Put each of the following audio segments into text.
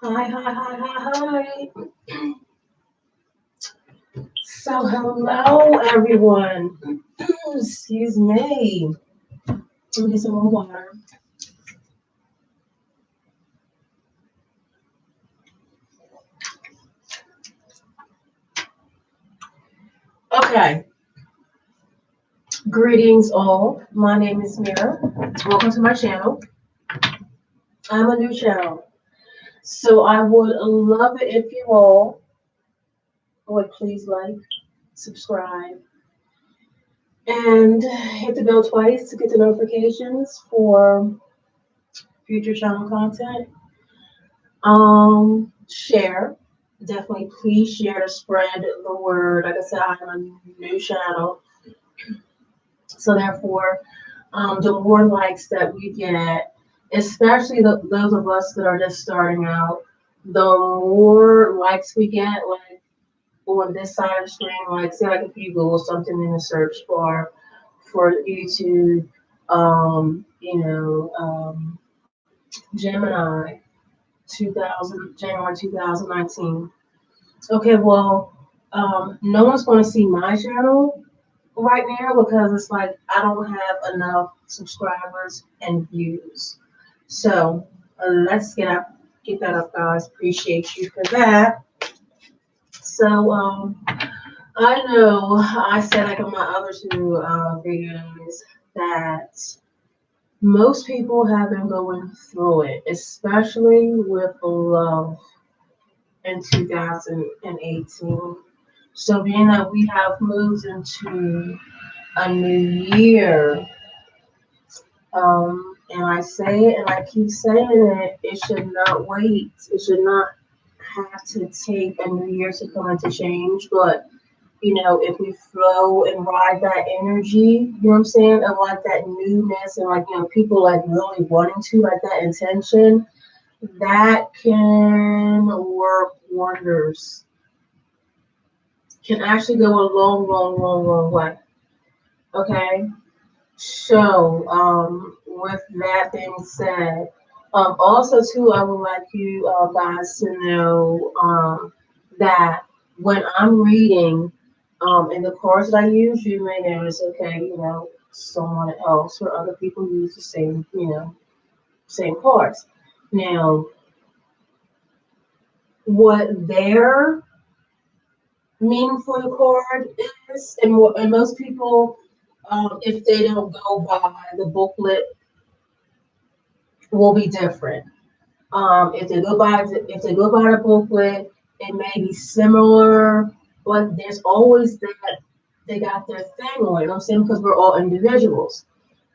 Hi, hi, hi, hi, hi. So, hello, everyone. Excuse me. Let me get some more water. Okay. Greetings, all. My name is Mira. Welcome to my channel. I'm a new channel. So, I would love it if you all would please like, subscribe, and hit the bell twice to get the notifications for future channel content. Share. Definitely please share to spread the word. Like I said, I'm a new channel. So therefore, the more likes that we get, especially those of us that are just starting out, the more likes we get, like on this side of the screen, like say like if you Google something in the search bar for YouTube, Gemini 2000, January 2019. Okay, well, no one's going to see my channel right now because it's like I don't have enough subscribers and views. So let's get that up, guys. Appreciate you for that. So I know I said like on my other two videos that most people have been going through it, especially with love in 2018. So being that we have moved into a new year, and I say it and I keep saying it, it should not wait. It should not have to take a new year to come into change. But if we flow and ride that energy, you know what I'm saying, of like that newness and like people like really wanting to like that intention, that can work wonders. Can actually go a long, long, long, long way. Okay. So, with that being said, also too, I would like you guys to know that when I'm reading, in the cards that I use, you may notice, okay, someone else or other people use the same, same cards. Now, what their meaning for the card is, and most people, if they don't go by the booklet, will be different. If they go by the booklet, it may be similar, but there's always that they got their thing on. You know what I'm saying? Because we're all individuals.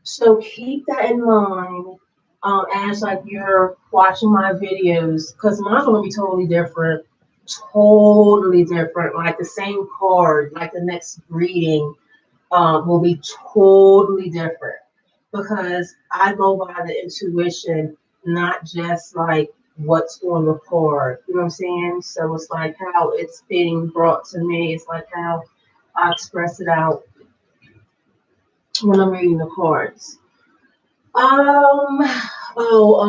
So keep that in mind as like you're watching my videos, because mine's gonna be totally different. Like the same card, like the next reading will be totally different because I go by the intuition, not just like what's on the card. You know what I'm saying? So it's like how it's being brought to me. It's like how I express it out when I'm reading the cards. Um,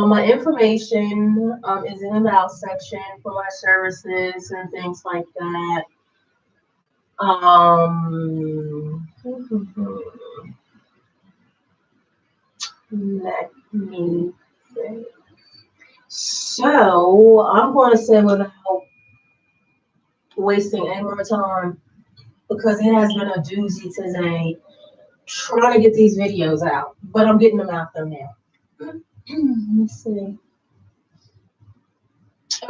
my information is in the about section for my services and things like that. Let me think. So I'm going to say without wasting any more time, because it has been a doozy today trying to get these videos out, but I'm getting them out there now. Let's see.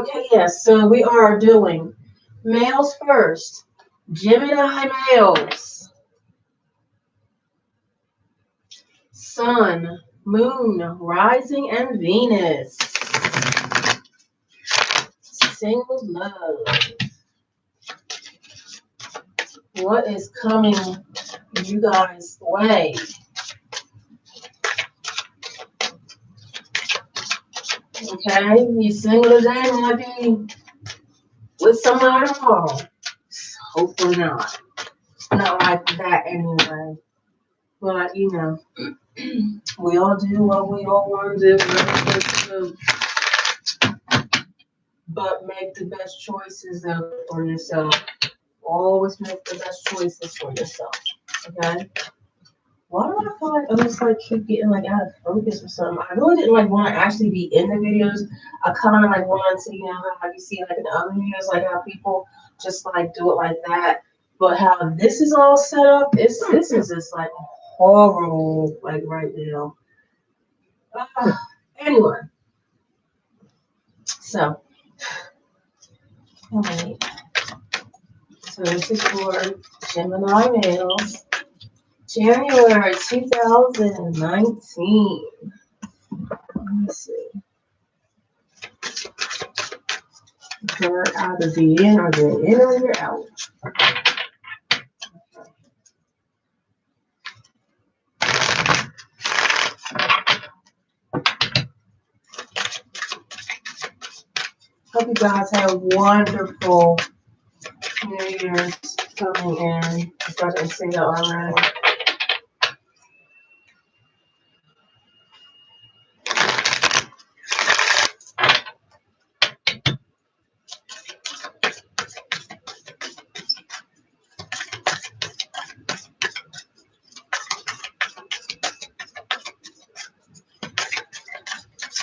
Okay, yes, so we are doing males first. Gemini males. Sun, Moon, Rising, and Venus. Single love. What is coming you guys' way? Okay, you single today, might be with somebody tomorrow. Hopefully not. Not like that anyway. But we all do what we all want to do. but make the best choices though for yourself. Always make the best choices for yourself. Okay. Why do I feel like I'm just like keep getting like out of focus or something? I really didn't like want to actually be in the videos. I kind of like wanted to, how you see like in other videos, like how people just like do it like that. But how this is all set up, this is just like horrible, like right now. Anyway, so all right. So this is for Gemini males, January 2019. Let me see. You're either be in or you're in or you're out. Hope you guys have a wonderful New Year's coming in. If I didn't say that already.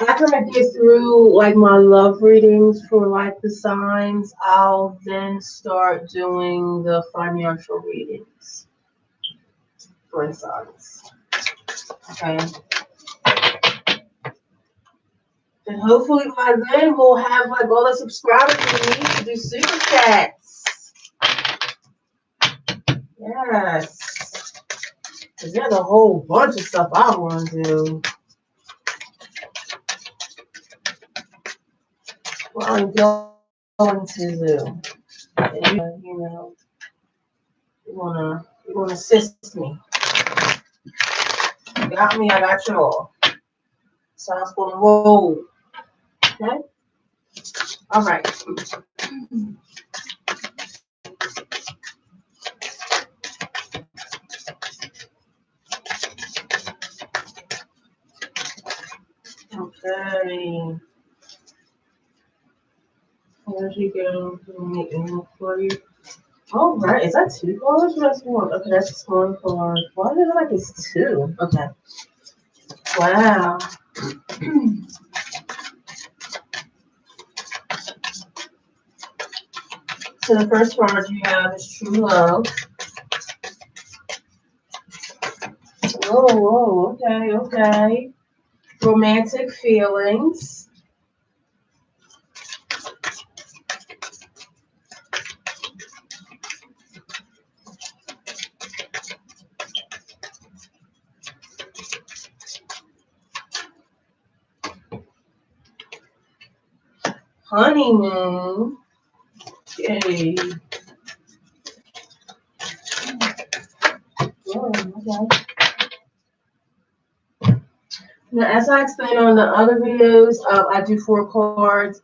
After I get through like my love readings for like the signs, I'll then start doing the financial readings for the signs. Okay. And hopefully by then we'll have like all the subscribers we need to do super chats. Yes. Because there's a whole bunch of stuff I want to do. Well, I'm going to do. And you wanna assist me. You got me, I got you all. So I'm gonna roll. Okay? All right. Okay. There you go. For you. All right. Is that two cards or that's one? Okay, that's just one card. Why did I like it's two? Okay. Wow. So the first card you have is true love. Whoa, okay. Romantic feelings. Honeymoon. Yay. Oh, okay. Now, as I explained on the other videos, I do four cards,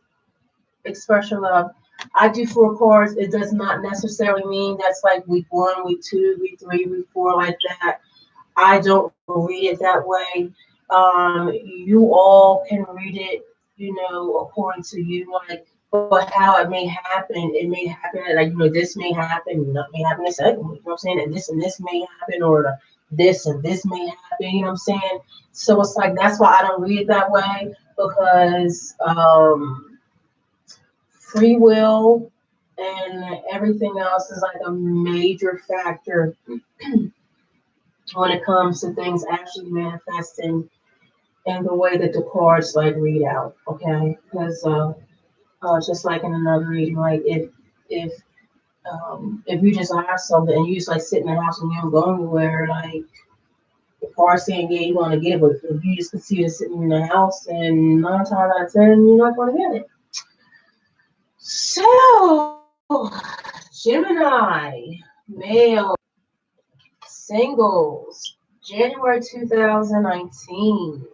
expression love. I do four cards. It does not necessarily mean that's like week 1, week 2, week 3, week 4, like that. I don't read it that way. You all can read it, according to you, like, but how it may happen. It may happen, like, this may happen, that may happen the second week, you know what I'm saying? And this may happen, or this and this may happen, you know what I'm saying? So it's like, that's why I don't read it that way, because free will and everything else is like a major factor when it comes to things actually manifesting in the way that the cards like read out. Okay, because just like in another reading, like if if you just ask something and you just like sit in the house and you don't go anywhere, like the cards saying yeah you want to get it, but if you just consider sitting in the house, and 9 times out of 10 you're not going to get it. So Gemini male singles January 2019.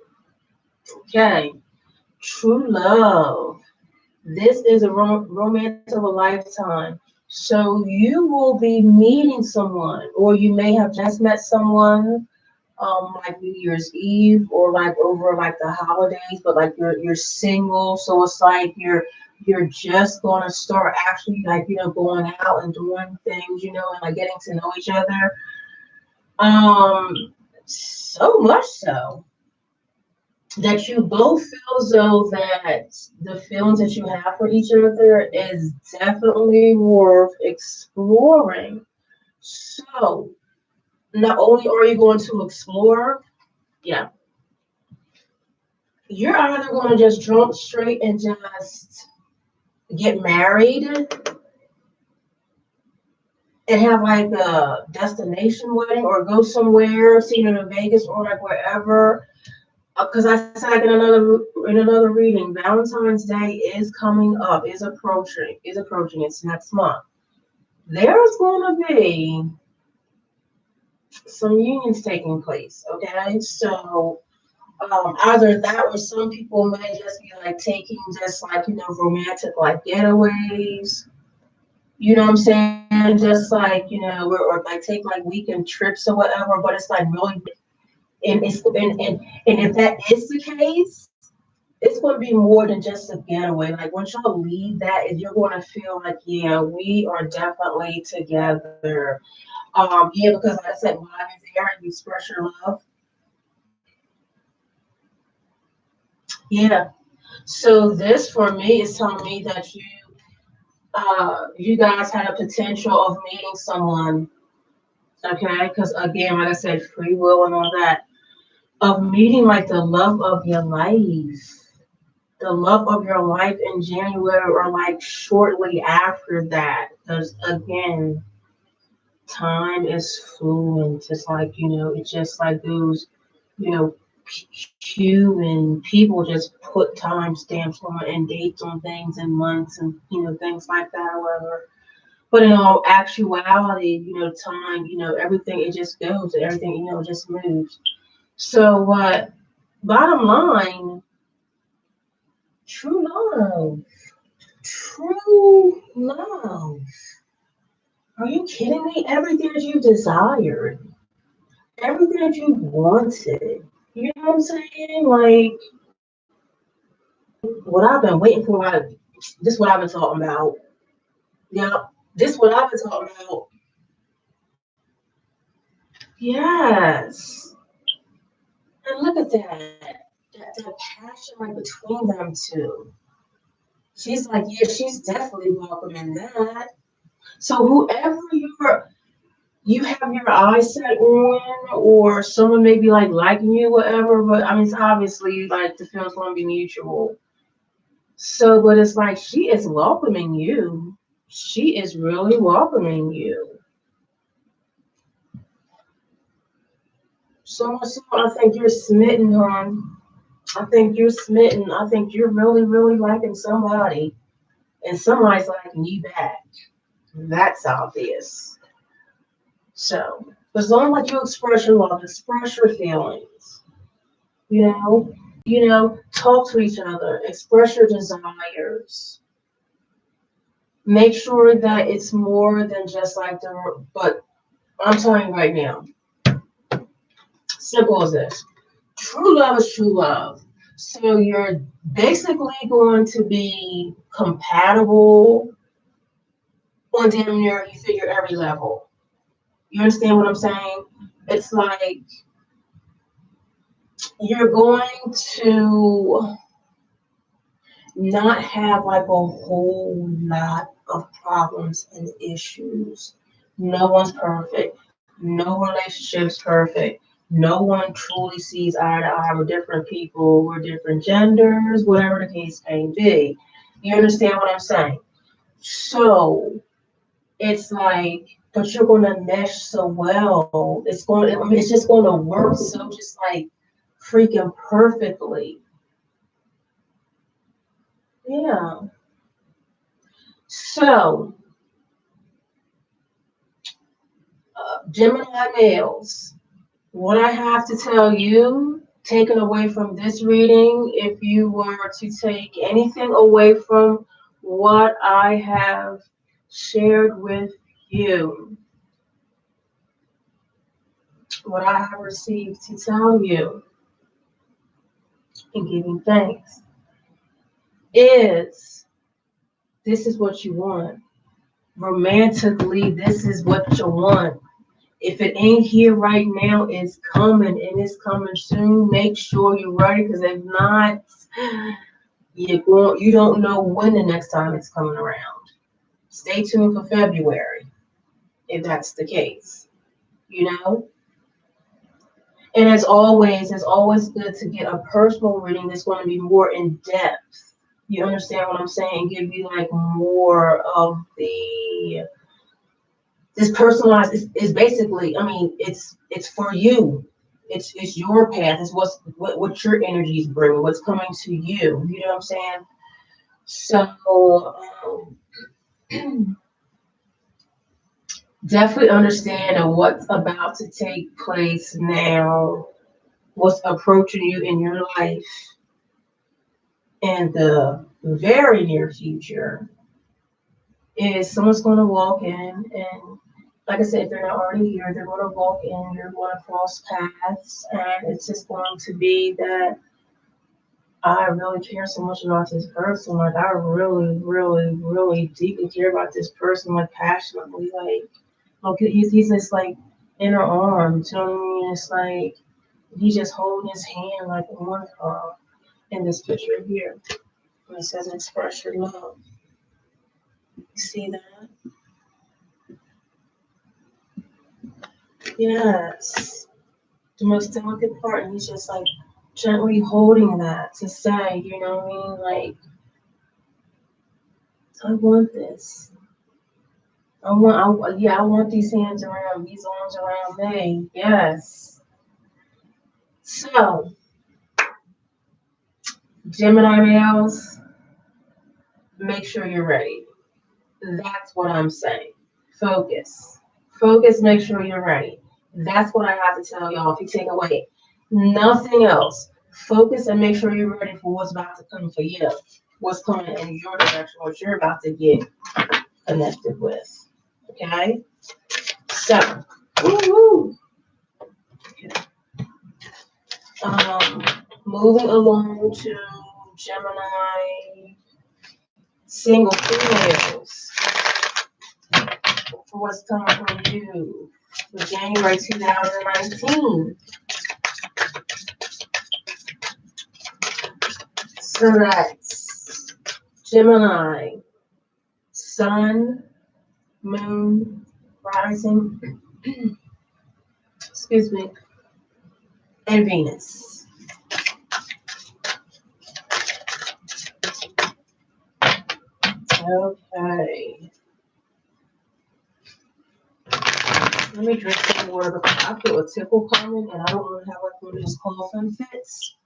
Okay, true love. This is a romance of a lifetime. So you will be meeting someone, or you may have just met someone, like New Year's Eve, or like over like the holidays, but like you're single, so it's like you're you're just going to start actually, like, going out and doing things, and like getting to know each other. So much so that you both feel as though that the feelings that you have for each other is definitely worth exploring. So, not only are you going to explore, yeah, you're either going to just jump straight and just get married and have like a destination wedding, or go somewhere, see it in Vegas or like wherever. Because I said, like, in another reading, Valentine's Day is coming up, is approaching. It's next month. There's going to be some unions taking place. Okay, so either that, or some people may just be like taking just like romantic like getaways. You know what I'm saying? Just like or like take like weekend trips or whatever. But it's like really, and if that is the case, it's going to be more than just a getaway. Like once y'all leave that, you're going to feel like, yeah, we are definitely together. Yeah, because like I said, love is there, and you express your love. Yeah. So this for me is telling me that you guys had a potential of meeting someone. Okay, because again, like I said, free will and all that, of meeting like the love of your life. The love of your life in January, or like shortly after that. Because again, time is fluent. Just like, it's just like those, you know, human people just put time stamps on and dates on things and months and, things like that, however. But in all actuality, time, everything, it just goes, everything, just moves. So what, bottom line, true love. True love. Are you kidding me? Everything that you desired, everything that you wanted. You know what I'm saying? Like what I've been waiting for. This what I've been talking about. Yeah, this what I've been talking about. Yes. And look at that. That passion like between them two. She's like, yeah, she's definitely welcoming that. So whoever you have your eyes set on, or someone may be like liking you, whatever. But I mean, it's obviously like the feeling's going to be mutual. So, but it's like she is welcoming you. She is really welcoming you. So much so, I think you're smitten, hon. I think you're smitten. I think you're really, really liking somebody, and somebody's liking you back. That's obvious. So, as long as you express your love, express your feelings. You know, talk to each other, express your desires. Make sure that it's more than just like but I'm telling you right now, simple as this. True love is true love. So you're basically going to be compatible on damn near, you figure, every level. You understand what I'm saying? It's like you're going to not have like a whole lot of problems and issues. No one's perfect. No relationship's perfect. No one truly sees eye to eye with different people, with different genders, whatever the case may be. You understand what I'm saying? So it's like, but you're gonna mesh so well. I mean, it's just gonna work so just like freaking perfectly. Yeah. So, Gemini males, what I have to tell you, taken away from this reading, if you were to take anything away from what I have shared with you, what I have received to tell you in giving thanks, is this is what you want. Romantically, this is what you want. If it ain't here right now, it's coming and it's coming soon. Make sure you're ready, because if not, you don't know when the next time it's coming around. Stay tuned for February, if that's the case. You know? And as always, it's always good to get a personal reading that's going to be more in depth. You understand what I'm saying? Give you like more of this personalized is basically, I mean, it's for you. It's your path. It's what your energy is bringing, what's coming to you. You know what I'm saying? So definitely understand what's about to take place now, what's approaching you in your life in the very near future is someone's going to walk in, and like I said, if they're not already here, they're going to walk in, you're going to cross paths, and it's just going to be that I really care so much about this person. Like, I really, really, really deeply care about this person, like, passionately. Like, okay, he's just like in her arms, you know what I mean? It's like he's just holding his hand, like, on her in this picture here. And it says, express your love. You see that? Yes. The most delicate part, and he's just like gently holding that to say, you know what I mean? Like, I want this. I want these hands around, these arms around me. Yes. So, Gemini males, make sure you're ready. That's what I'm saying. Focus. Focus, make sure you're ready. That's what I have to tell y'all if you take away nothing else. Focus and make sure you're ready for what's about to come for you. What's coming in your direction, what you're about to get connected with. Okay? So, woo-hoo. Moving along to Gemini single females. For what's coming from you for January 2019. So that's Gemini, Sun, Moon, Rising, excuse me, and Venus. Okay. Let me drink some water because I feel a tickle coming and I don't want to have like one of those coughing fits.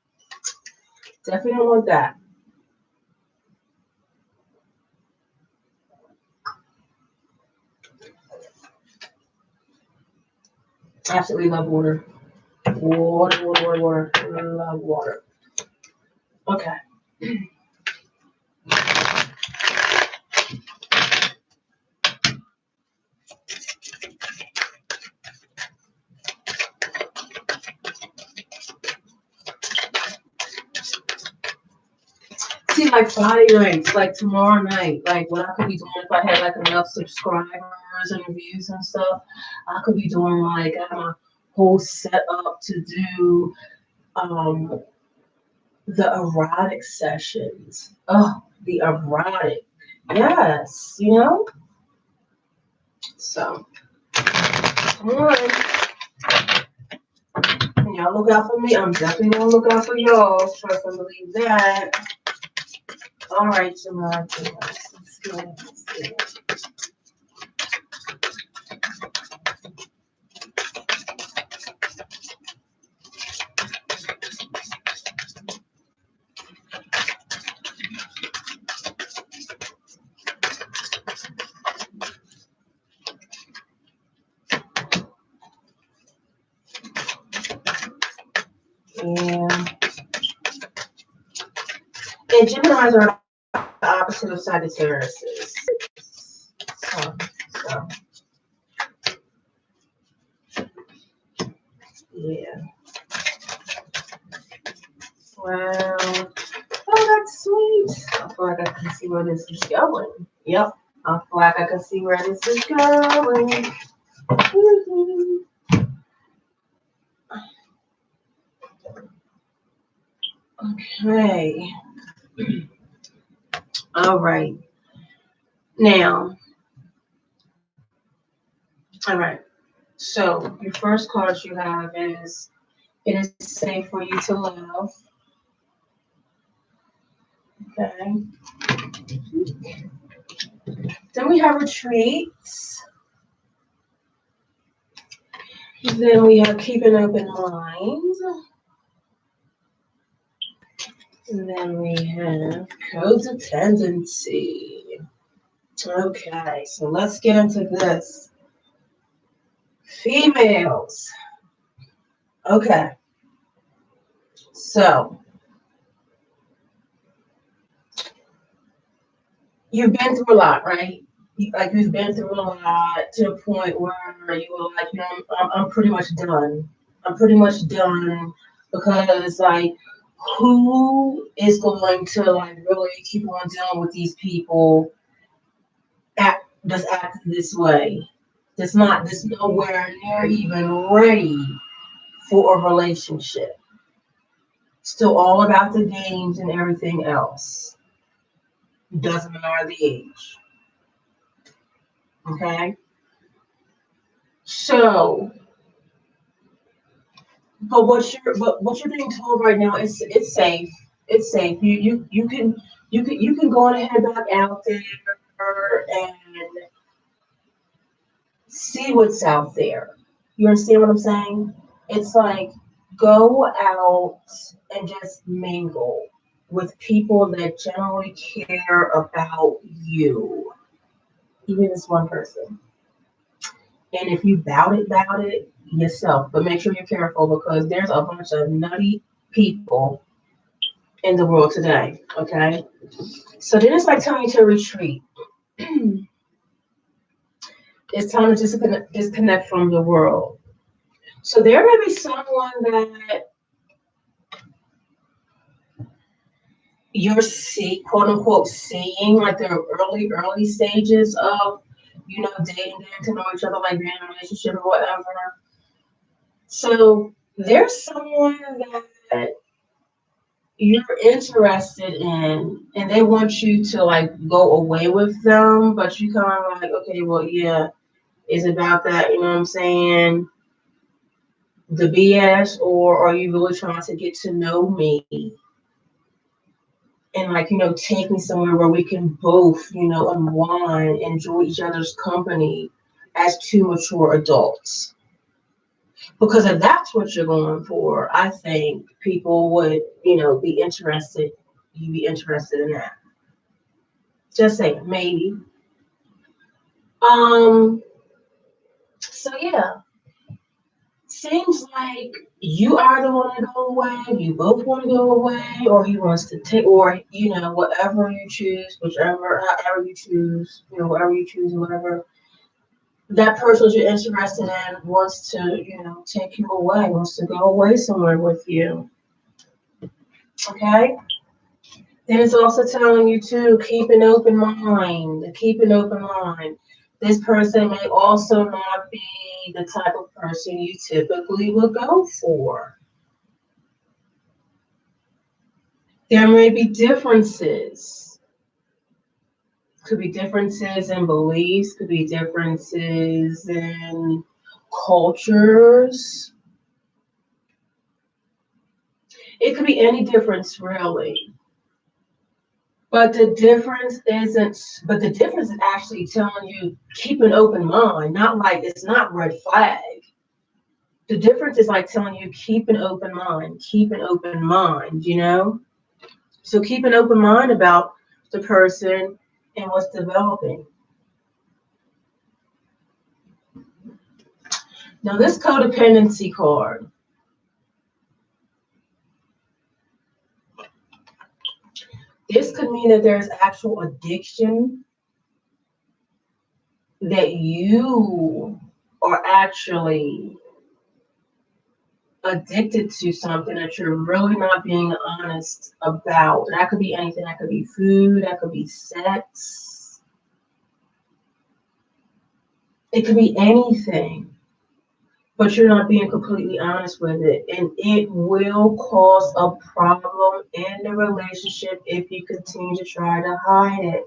Definitely don't want that. I absolutely love water. Water. Love water. Okay. See, like Friday nights, like tomorrow night, like what I could be doing if I had like enough subscribers and reviews and stuff, I could be doing like I have my whole setup to do the erotic sessions. Oh, the erotic. Yes, you know? So come on. Y'all look out for me. I'm definitely gonna look out for y'all. Trust and believe that. All right, Gemini. Let's see. And Geminis are the opposite of Sagittarius. So, yeah. Well, oh, that's sweet. I feel like I can see where this is going. Yep. I feel like I can see where this is going. Okay. All right. Now, all right. So your first card you have is it is safe for you to love. Okay. Then we have retreats. Then we have keep an open mind. And then we have codependency. Okay, so let's get into this. Females. Okay, so you've been through a lot, right? Like you've been through a lot to the point where you were like, I'm pretty much done. I'm pretty much done because like, who is going to like really keep on dealing with these people that's acting this way? That's nowhere near even ready for a relationship. Still all about the games and everything else. Doesn't matter the age. Okay? So, but what you're being told right now is it's safe. It's safe. You can go on ahead back out there and see what's out there. You understand what I'm saying? It's like go out and just mingle with people that generally care about you, even this one person. And if you doubt it yourself. But make sure you're careful because there's a bunch of nutty people in the world today. Okay. So then it's like telling you to retreat. It's time to disconnect from the world. So there may be someone that you're quote unquote seeing like the early stages of dating, getting to know each other, like being in a relationship or whatever. So there's someone that you're interested in and they want you to like go away with them, but you kind of like, okay, well, yeah, is about that, you know what I'm saying, the BS, or are you really trying to get to know me and like, take me somewhere where we can both, unwind, enjoy each other's company as two mature adults? Because if that's what you're going for, I think people would, be interested. You'd be interested in that. Just saying, maybe. Um. So yeah, seems like you either want to go away, you both want to go away, or he wants to take, or whatever you choose, however you choose, whatever you choose, whatever that person you're interested in wants to, take you away, wants to go away somewhere with you. Okay. Then it's also telling you to keep an open mind. Keep an open mind. This person may also not be the type of person you typically would go for. There may be differences. Could be differences in beliefs, could be differences in cultures. It could be any difference really. But the difference is actually telling you keep an open mind, not like it's not red flag. The difference is like telling you keep an open mind, keep an open mind, So keep an open mind about the person and what's developing. Now this codependency card, this could mean that there's actual addiction, that you are actually addicted to something that you're really not being honest about. That could be anything. That could be food. That could be sex. It could be anything, but you're not being completely honest with it. And it will cause a problem in the relationship if you continue to try to hide it.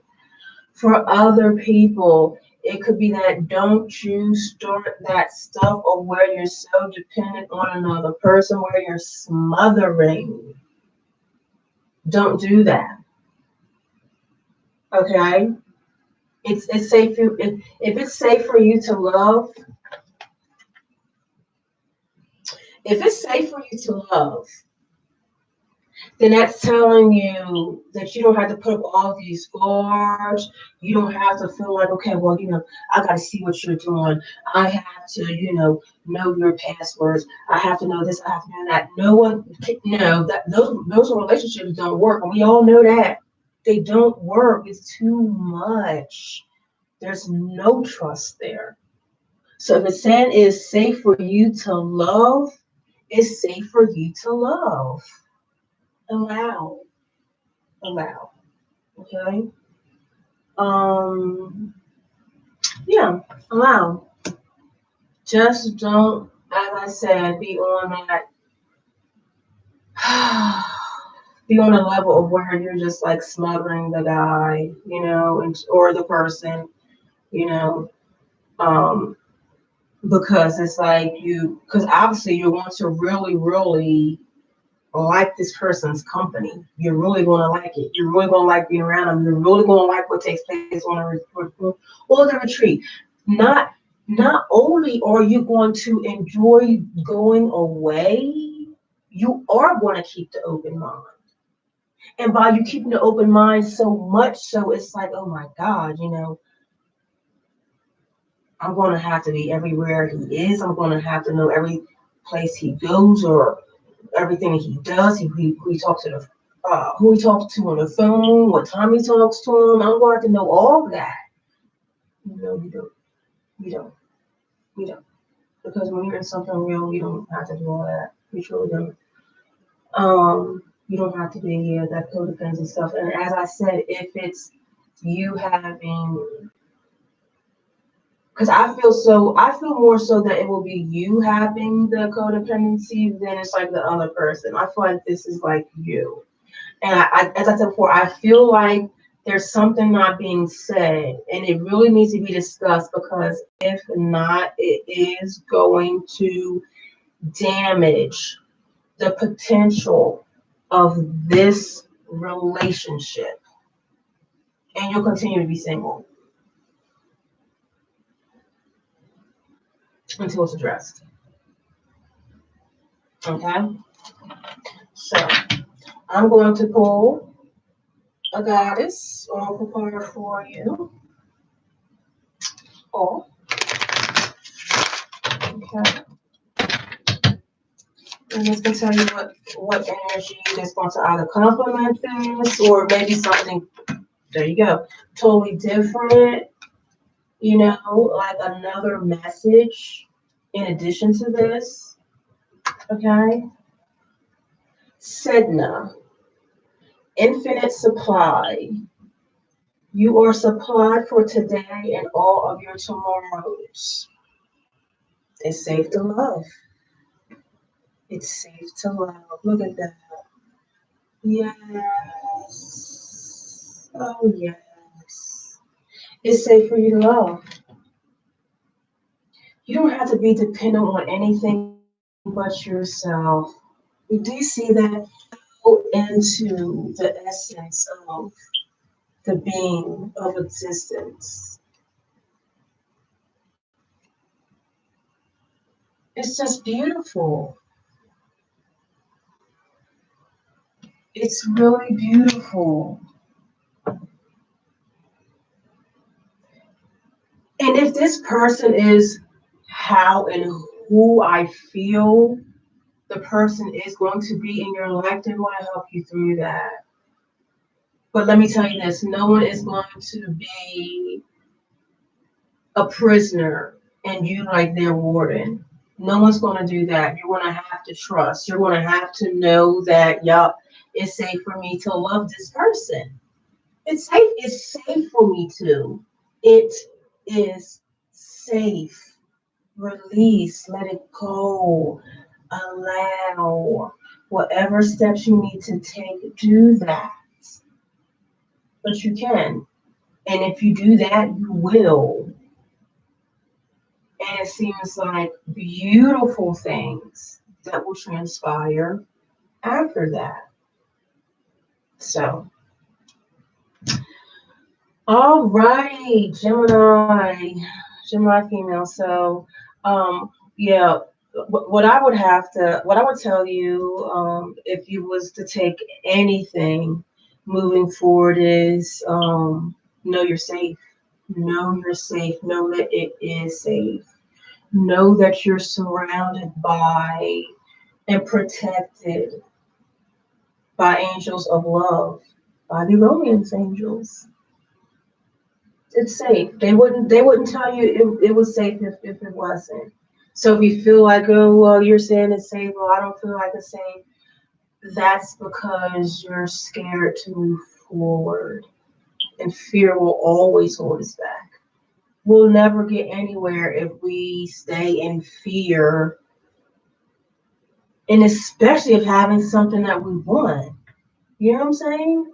For other people, it could be that don't you start that stuff of where you're so dependent on another person, where you're smothering. Don't do that. Okay? It's safe for if it's safe for you to love, if it's safe for you to love, then that's telling you that you don't have to put up all these guards. You don't have to feel like, okay, well, I got to see what you're doing. I have to, know your passwords. I have to know this. I have to know that. No one, that those relationships don't work, and we all know that they don't work. It's too much. There's no trust there. So if it's saying it's safe for you to love, it's safe for you to love. Allow. Allow. Okay. Um. Yeah. Allow. Just don't, as I said, be on that. Be on a level of where you're just like smothering the guy, or the person, you know. Um. Because it's like because obviously you want to really, really like this person's company. You're really going to like it. You're really going to like being around them. You're really going to like what takes place on the retreat. Not not only are you going to enjoy going away, you are going to keep the open mind. And by you keeping the open mind so much, so it's like, oh my God, I'm going to have to be everywhere he is. I'm going to have to know every place he goes or everything he does. Who he talks to who he talks to on the phone, what time he talks to him. I'm going to have to know all that. No, you don't. You don't. You don't. Because when you're in something real, you don't have to do all that. You truly don't. You don't have to be that codependency stuff. And as I said, if it's you having, because I feel more so that it will be you having the codependency than it's like the other person. I feel like this is like you. And as I said before, I feel like there's something not being said, and it really needs to be discussed because if not, it is going to damage the potential of this relationship, and you'll continue to be single until it's addressed. Okay? So I'm going to pull a goddess oracle card for you. Oh, okay. And it's gonna tell you what energy is going to either complement this or maybe something. There you go. Totally different. Like another message in addition to this. Okay. Sedna, infinite supply. You are supplied for today and all of your tomorrows. It's safe to love. It's safe to love. Look at that. Yes. Oh, yes. It's safe for you to love. You don't have to be dependent on anything but yourself. Do you see that? Go into the essence of the being of existence. It's just beautiful. It's really beautiful. And if this person is how and who I feel the person is going to be in your life, they want to help you through that. But let me tell you this, no one is going to be a prisoner and you like their warden. No one's going to do that. You're going to have to trust. You're going to have to know that, yup, it's safe for me to love this person. It's safe. It's safe for me to. It is safe. Release, let it go, allow whatever steps you need to take, do that. But you can. And if you do that, you will. And it seems like beautiful things that will transpire after that. So, all right, Gemini female. So, yeah, what I would tell you, if you was to take anything moving forward is, know you're safe. Know you're safe. Know that it is safe. Know that you're surrounded by and protected by angels of love, by the romance angels. It's safe. They wouldn't tell you it was safe if it wasn't. So if you feel like, oh well, you're saying it's safe, well I don't feel like it's safe, that's because you're scared to move forward. And fear will always hold us back. We'll never get anywhere if we stay in fear, and especially of having something that we want. You know what I'm saying?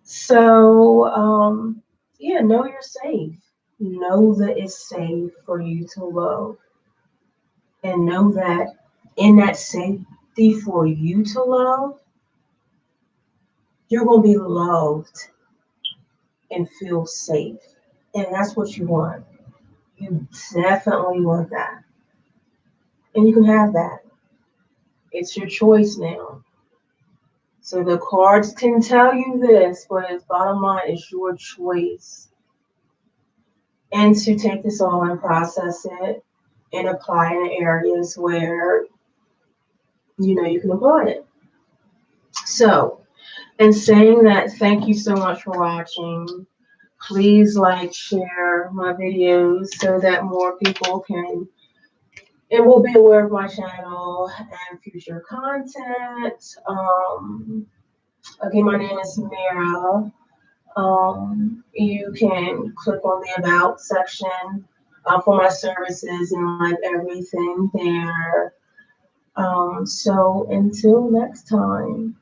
So, yeah, know you're safe. Know that it's safe for you to love. And know that in that safety for you to love, you're going to be loved and feel safe. And that's what you want. You definitely want that. And you can have that. It's your choice now. So the cards can tell you this, but its bottom line is your choice. And to take this all and process it and apply in areas where you can apply it. So, in saying that, thank you so much for watching. Please like, share my videos so that more people can and will be aware of my channel and future content. Again, my name is Mira. You can click on the About section for my services and like everything there. So until next time.